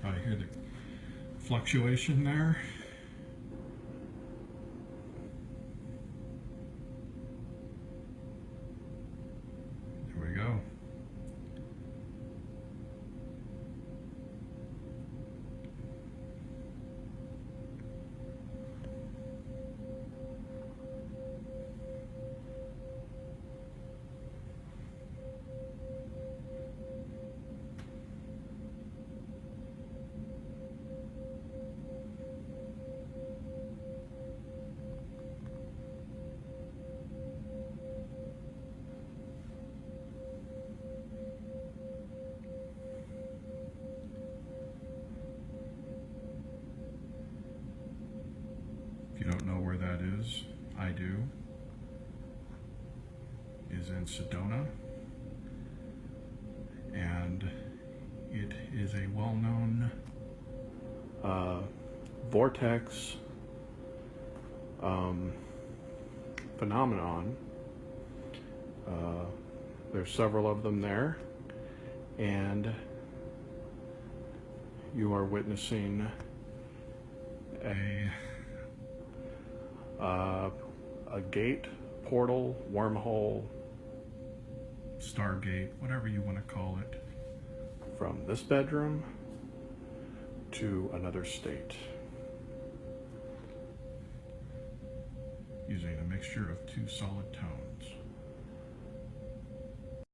probably hear the fluctuation there. There we go. If you don't know where that is, I do. Is in Sedona, and it is a well-known vortex phenomenon. There's several of them there, and you are witnessing a gate, portal, wormhole, Stargate, whatever you want to call it, from this bedroom to another state, using a mixture of two solid tones.